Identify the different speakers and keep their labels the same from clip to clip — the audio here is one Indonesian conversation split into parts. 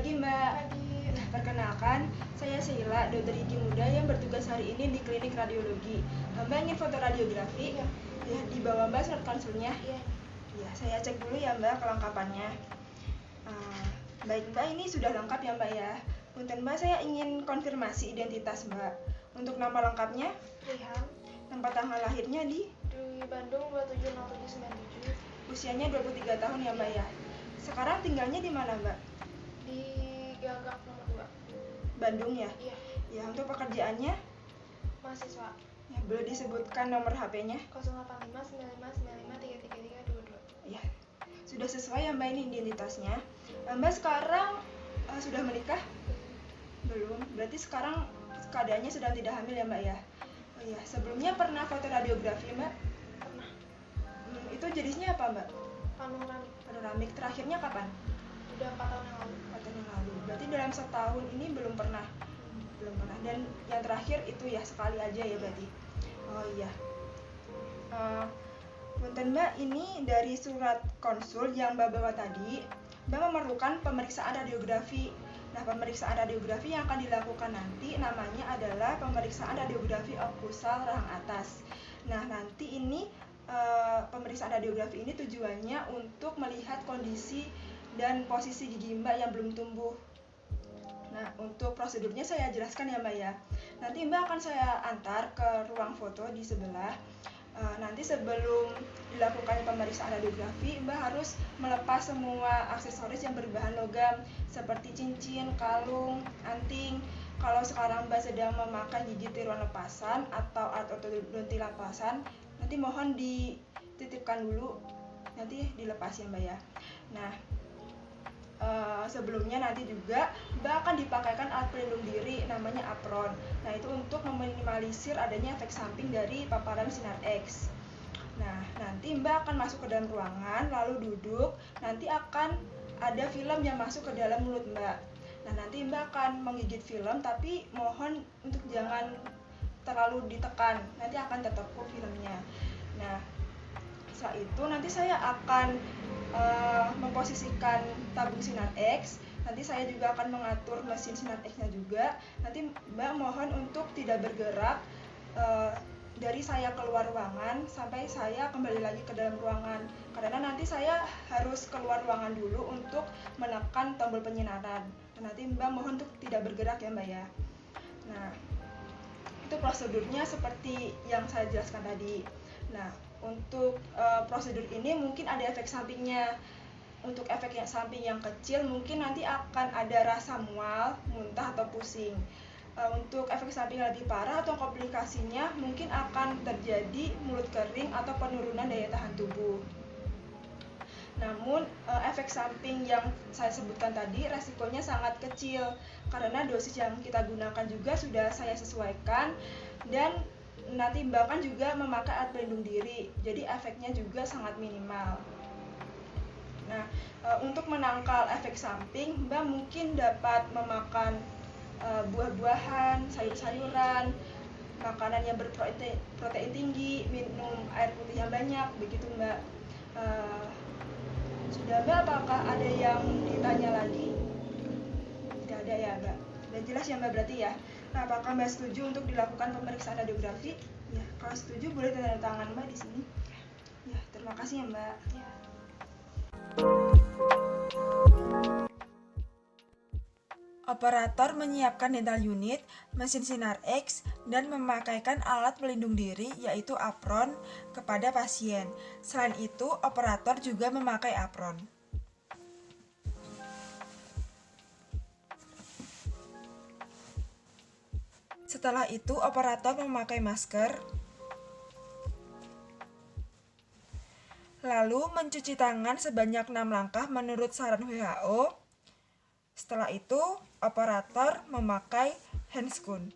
Speaker 1: pagi, Mbak.
Speaker 2: Pagi.
Speaker 1: Nah, perkenalkan, saya Sheila, dokter gigi muda yang bertugas hari ini di klinik radiologi. Mbak ingin foto radiografi?
Speaker 2: Iya.
Speaker 1: Ya, di bawah Mbak surat konsulnya.
Speaker 2: Iya.
Speaker 1: Ya, saya cek dulu ya Mbak kelengkapannya. Baik Mbak, ini sudah lengkap ya Mbak ya. Punten Mbak, saya ingin konfirmasi identitas Mbak. Untuk nama lengkapnya,
Speaker 2: Rihan
Speaker 1: tempat tanggal lahirnya di
Speaker 2: Bandung 270797
Speaker 1: usianya 23 tahun ya Mbak ya. Sekarang tinggalnya di mana Mbak?
Speaker 2: di Gagak nomor 2.
Speaker 1: Bandung ya?
Speaker 2: Iya.
Speaker 1: Ya, untuk pekerjaannya,
Speaker 2: Mahasiswa.
Speaker 1: ya, boleh disebutkan nomor HP-nya?
Speaker 2: 08595533322.
Speaker 1: Ya, sudah sesuai ya Mbak ini identitasnya. Mbak sekarang sudah menikah? Belum. Berarti sekarang keadaannya sedang tidak hamil ya Mbak ya? Oh iya, sebelumnya pernah foto radiografi Mbak?
Speaker 2: Pernah.
Speaker 1: Itu jenisnya apa Mbak?
Speaker 2: Panoramik.
Speaker 1: Panoramik. Terakhirnya kapan?
Speaker 2: Udah 4 tahun yang lalu.
Speaker 1: 4 tahun yang lalu. Berarti dalam setahun ini belum pernah. Belum pernah. Dan yang terakhir itu ya sekali aja ya berarti. Oh iya. Punten Mbak, ini dari surat konsul yang Mbak bawa tadi, Mbak memerlukan pemeriksaan radiografi. Nah, pemeriksaan radiografi yang akan dilakukan nanti namanya adalah pemeriksaan radiografi oklusal rahang atas. Nah, nanti ini pemeriksaan radiografi ini tujuannya untuk melihat kondisi dan posisi gigi Mbak yang belum tumbuh. Nah, untuk prosedurnya saya jelaskan ya Mbak ya. Nanti Mbak akan saya antar ke ruang foto di sebelah. Nanti sebelum dilakukan pemeriksaan radiografi, Mbak harus melepas semua aksesoris yang berbahan logam seperti cincin, kalung, anting. Kalau sekarang Mbak sedang memakai gigi tiruan lepasan atau alat ortodonti lepasan, nanti mohon dititipkan dulu, nanti dilepas ya Mbak ya. Nah, sebelumnya nanti juga Mbak akan dipakaikan alat pelindung diri namanya apron. Nah, itu untuk meminimalisir adanya efek samping dari paparan sinar X. Nah, nanti Mbak akan masuk ke dalam ruangan lalu duduk, nanti akan ada film yang masuk ke dalam mulut Mbak. Nah, nanti Mbak akan menggigit film tapi mohon untuk jangan terlalu ditekan, nanti akan tertekuk filmnya. Nah, setelah itu nanti saya akan memposisikan tabung sinar X. Nanti saya juga akan mengatur mesin sinar X-nya juga. Nanti Mbak mohon untuk tidak bergerak dari saya keluar ruangan sampai saya kembali lagi ke dalam ruangan. Karena nanti saya harus keluar ruangan dulu untuk menekan tombol penyinaran. Nanti Mbak mohon untuk tidak bergerak ya Mbak ya. Nah, itu prosedurnya seperti yang saya jelaskan tadi. Nah, untuk prosedur ini mungkin ada efek sampingnya. Untuk efek samping yang kecil mungkin nanti akan ada rasa mual, muntah atau pusing. Untuk efek samping yang lebih parah atau komplikasinya mungkin akan terjadi mulut kering atau penurunan daya tahan tubuh. Namun efek samping yang saya sebutkan tadi resikonya sangat kecil karena dosis yang kita gunakan juga sudah saya sesuaikan dan nanti Mbak kan juga memakai alat pelindung diri, jadi efeknya juga sangat minimal. Nah, untuk menangkal efek samping, Mbak mungkin dapat memakan buah-buahan, sayur-sayuran, makanan yang berprotein tinggi, minum air putih yang banyak, begitu Mbak. Sudah Mbak, apakah ada yang ditanya lagi? Tidak ada ya Mbak. Sudah jelas ya Mbak berarti ya. Nah, apakah Mbak setuju untuk dilakukan pemeriksaan radiografi? Ya, kalau setuju boleh tanda tangan Mbak di sini. Ya, terima kasih ya Mbak.
Speaker 2: Ya.
Speaker 1: Operator menyiapkan dental unit, mesin sinar X, dan memakaikan alat pelindung diri yaitu apron kepada pasien. Selain itu, operator juga memakai apron. Setelah itu, operator memakai masker, lalu mencuci tangan sebanyak 6 langkah menurut saran WHO. Setelah itu, operator memakai handscoon.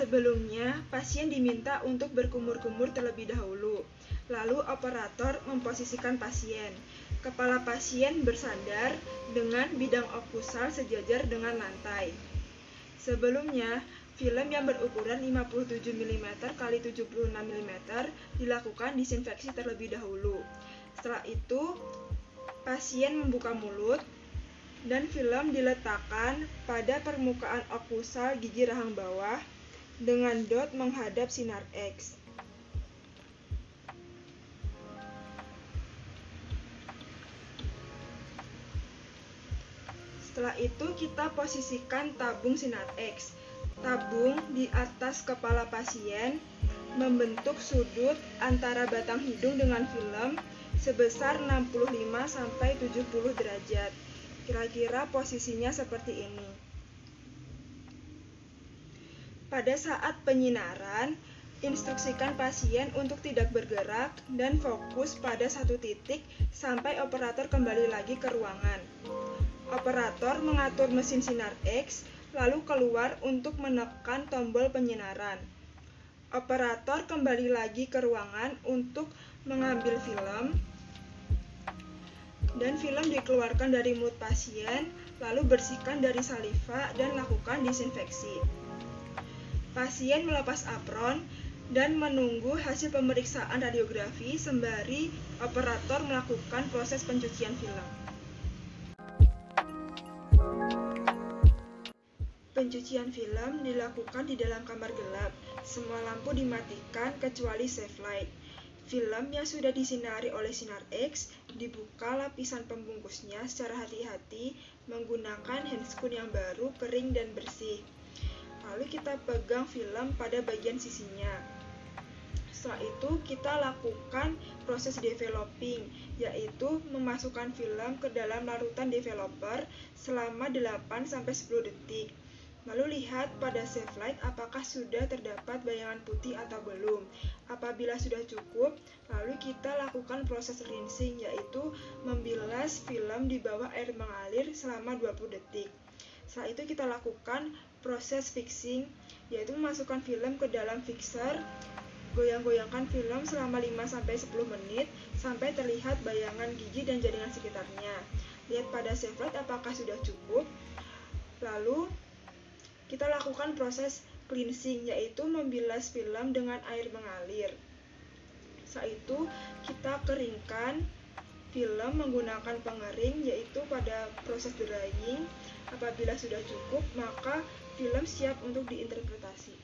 Speaker 1: Sebelumnya, pasien diminta untuk berkumur-kumur terlebih dahulu. Lalu operator memposisikan pasien. Kepala pasien bersandar dengan bidang okusal sejajar dengan lantai. Sebelumnya, film yang berukuran 57 mm x 76 mm dilakukan disinfeksi terlebih dahulu. Setelah itu, pasien membuka mulut dan film diletakkan pada permukaan okusal gigi rahang bawah dengan dot menghadap sinar X. Setelah itu kita posisikan tabung sinar X. Tabung di atas kepala pasien membentuk sudut antara batang hidung dengan film sebesar 65-70 derajat. Kira-kira posisinya seperti ini. Pada saat penyinaran, instruksikan pasien untuk tidak bergerak dan fokus pada satu titik sampai operator kembali lagi ke ruangan. Operator mengatur mesin sinar X, lalu keluar untuk menekan tombol penyinaran. Operator kembali lagi ke ruangan untuk mengambil film, dan film dikeluarkan dari mulut pasien, lalu bersihkan dari saliva dan lakukan disinfeksi. Pasien melepas apron dan menunggu hasil pemeriksaan radiografi sembari operator melakukan proses pencucian film. Pencucian film dilakukan di dalam kamar gelap. Semua lampu dimatikan kecuali safe light. Film yang sudah disinari oleh sinar X dibuka lapisan pembungkusnya secara hati-hati menggunakan handscoon yang baru, kering, dan bersih. Lalu kita pegang film pada bagian sisinya. Setelah itu kita lakukan proses developing, yaitu memasukkan film ke dalam larutan developer selama 8-10 detik. Lalu lihat pada safe light apakah sudah terdapat bayangan putih atau belum. Apabila sudah cukup, lalu kita lakukan proses rinsing, yaitu membilas film di bawah air mengalir selama 20 detik. Setelah itu kita lakukan proses fixing, yaitu memasukkan film ke dalam fixer, goyang-goyangkan film selama 5-10 menit sampai terlihat bayangan gigi dan jaringan sekitarnya. Lihat pada safe light apakah sudah cukup. Lalu kita lakukan proses cleansing, yaitu membilas film dengan air mengalir. Setelah itu kita keringkan film menggunakan pengering, yaitu pada proses drying. Apabila sudah cukup, maka film siap untuk diinterpretasi.